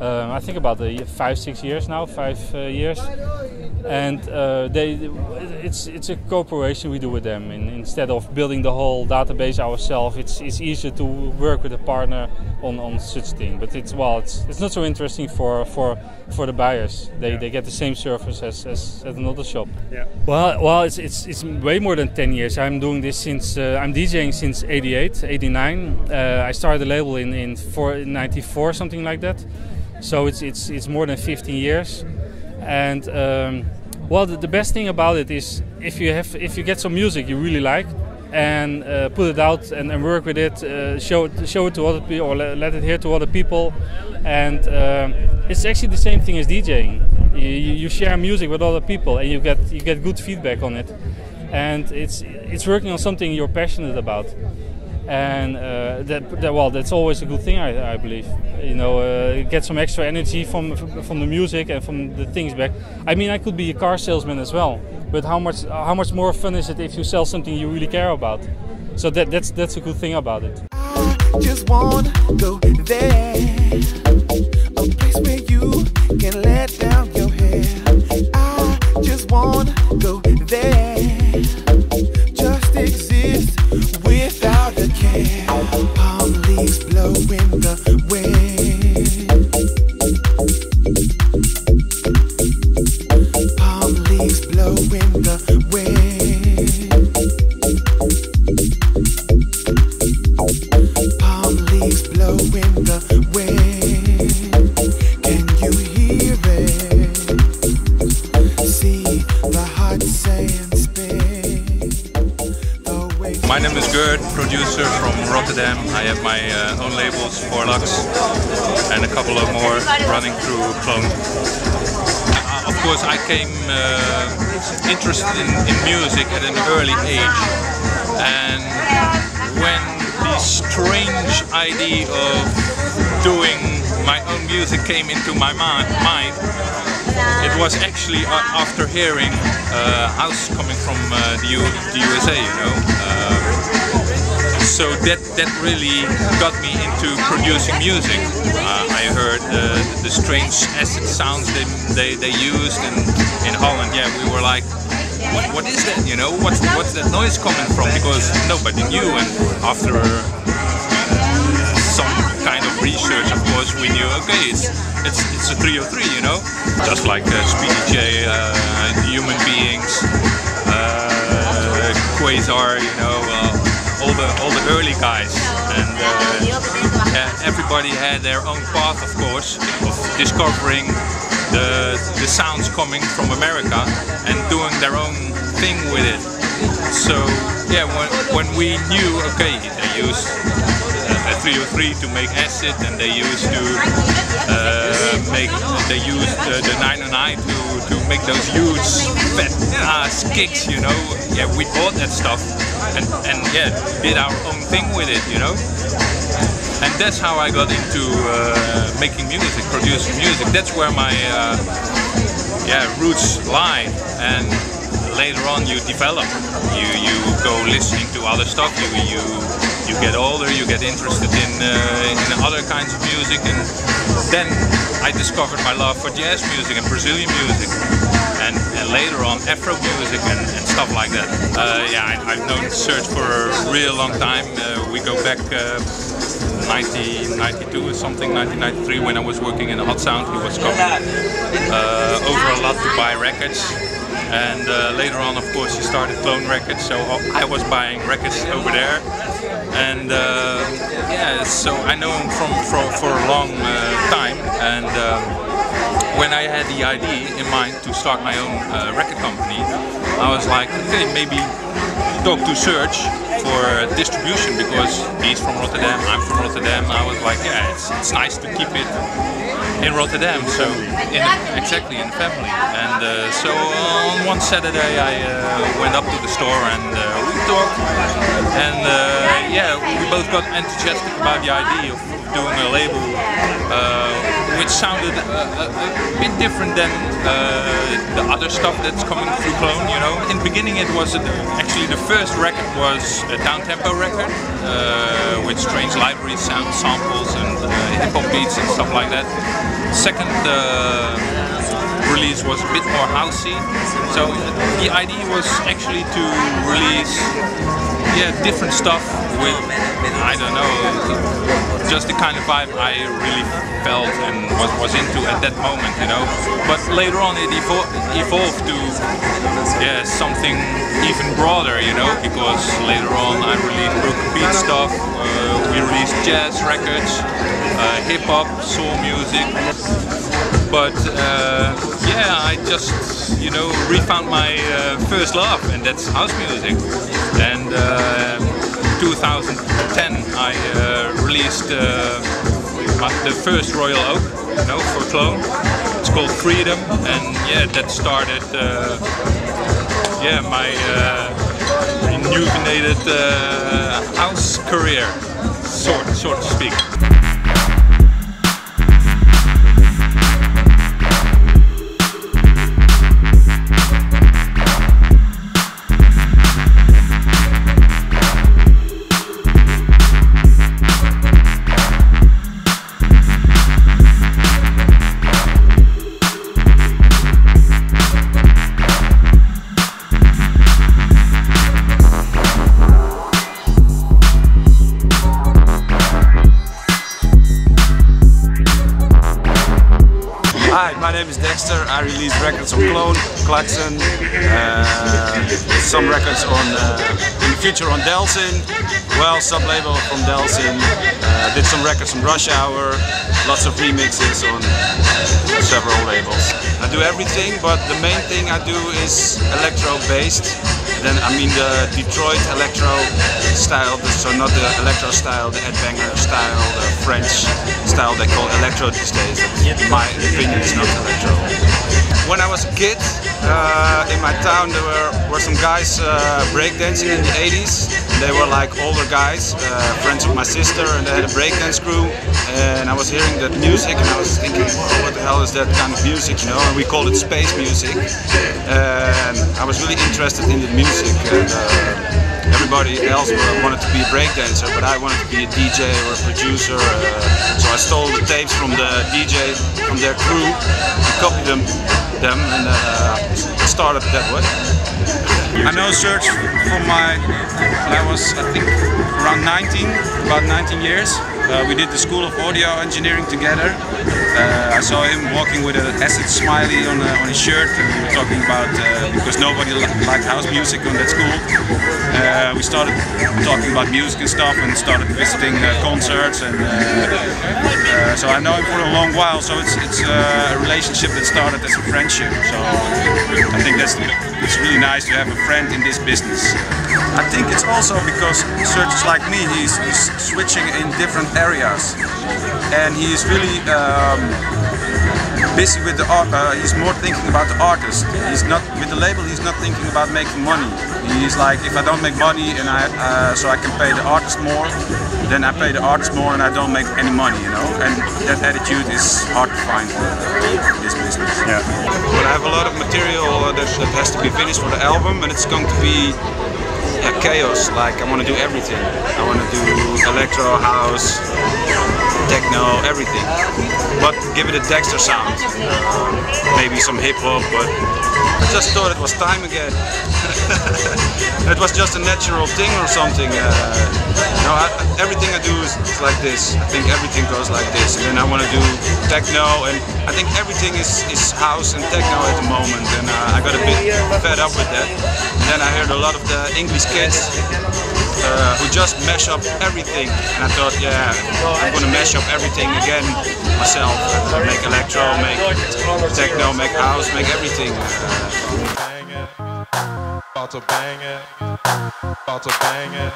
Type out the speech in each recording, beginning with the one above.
I think about 5-6 years now, 5 years, and it's a cooperation we do with them. Instead of building the whole database ourselves, it's easier to work with a partner on such thing. But it's not so interesting for the buyers. They get the same service as another shop. Yeah. Well, it's way more than 10 years. I'm doing this since I'm DJing since '88, '89. I started the label in '94, something like that. So it's more than 15 years, and the best thing about it is if you get some music you really like and put it out and work with it, show it to other people or let it hear to other people, and it's actually the same thing as DJing. You share music with other people and you get good feedback on it, and it's working on something you're passionate about. And that's always a good thing, I believe. Get some extra energy from the music and from the things back. I mean, I could be a car salesman as well, but how much more fun is it if you sell something you really care about? So that's a good thing about it. I just wanna go there, a place where you can let down your hair. I just wanna go there, just exist without a care. Palm leaves blowing the wind. Palm leaves blowing the wind. Palm leaves blowing the wind. Can you hear it? See the hot sand spin. My name is Gerd, producer from Rotterdam. I have my own labels, Forlux, and a couple of more running through Clone. Of course, I came interested in music at an early age, and when the strange idea of doing my own music came into my mind, it was actually after hearing house coming from the USA, so that really got me into producing music. I heard the strange acid sounds they used, and in Holland, we were like, what is that? What's that noise coming from? Because nobody knew, and after some kind of research, of course, we knew, okay, it's a 303, just like Speedy J, Human Beings, Quasar, all the early guys, and everybody had their own path, of course, of discovering the sounds coming from America and doing their own thing with it. So when we knew, okay, they used a 303 to make acid, and they used to the 909 to make those huge fat ass kicks, we bought that stuff and did our own thing with it, and that's how I got into making music, producing music. That's where my roots lie, and later on you develop, you go listening to other stuff, you get older, you get interested in other kinds of music, and then I discovered my love for jazz music and Brazilian music, and later on Afro music and stuff like that. I've known Serge for a real long time. We go back 1992 or something, 1993, when I was working in the Hot Sound. He was coming over a lot to buy records. And later on, of course, he started Clone Records, so I was buying records over there. And so I know him for a long time. And when I had the idea in mind to start my own record company, I was like, okay, maybe talk to Serge for distribution, because he's from Rotterdam, I'm from Rotterdam. I was like, it's nice to keep it in Rotterdam, so exactly in the family. And so on one Saturday I went up to the store and we talked, and we both got enthusiastic about the idea of doing a label which sounded a bit different than the other stuff that's coming through Clone. In the beginning it was actually the first record was a down-tempo record with strange library samples and hip-hop beats and stuff like that. second release was a bit more housey. So the idea was actually to release different stuff with, I don't know, just the kind of vibe I really felt and was into at that moment, you know. But later on it evolved to something even broader, you know, because later on I released broken beat stuff, we released jazz records, hip-hop, soul music. But I just, you know, refound my first love, and that's house music. And 2010 I released the first Royal Oak, you know, for Clone. It's called Freedom, and that started my rejuvenated house career, so to speak. Hi, my name is Dexter. I release records on Clone, Klaxon, some records on in the future on Delsin, well, sub-label from Delsin. Did some records on Rush Hour, lots of remixes on several labels. I do everything, but the main thing I do is electro-based. Then I mean the Detroit electro style, so not the electro style, the headbanger style, the French style they call electro these days. In my opinion, it's not electro. When I was a kid, in my town there were some guys breakdancing in the 80s. They were like older guys, friends of my sister, and they had a breakdance crew. And I was hearing that music, and I was thinking, oh, what the hell is that kind of music, you know? And we called it space music. And I was really interested in the music. And everybody else wanted to be a breakdancer, but I wanted to be a DJ or a producer. So I stole the tapes from the DJ, from their crew, and copied them and started that way. I know Serge from when I was, I think, around 19, about 19 years. We did the School of Audio Engineering together. I saw him walking with an acid smiley on his shirt, and we were talking about, because nobody liked house music on that school, we started talking about music and stuff, and started visiting concerts, and so I know him for a long while, so it's a relationship that started as a friendship, so I think it's really nice to have a friend in this business. I think it's also because Serge is like me, he's switching in different areas, and he's really busy with the art. He's more thinking about the artist. He's not with the label. He's not thinking about making money. He's like, if I don't make money and so I can pay the artist more, then I pay the artist more and I don't make any money, you know. And that attitude is hard to find in this business. Yeah. But I have a lot of material that has to be finished for the album, and it's going to be chaos. Like, I want to do everything. I want to do electro, house, techno, everything. But give it a Dexter sound. Maybe some hip hop, but I just thought it was time again. It was just a natural thing or something. You know, everything I do is like this. I think everything goes like this. And then I want to do techno, and I think everything is house and techno at the moment. And I got a bit fed up with that. And then I heard a lot of the English kids who just mash up everything. And I thought, yeah, I'm going to mash up everything again myself. Make electro, make techno, make house, make everything. About to bang it, about to bang it,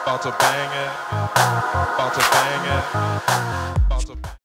about to bang it, about to bang it.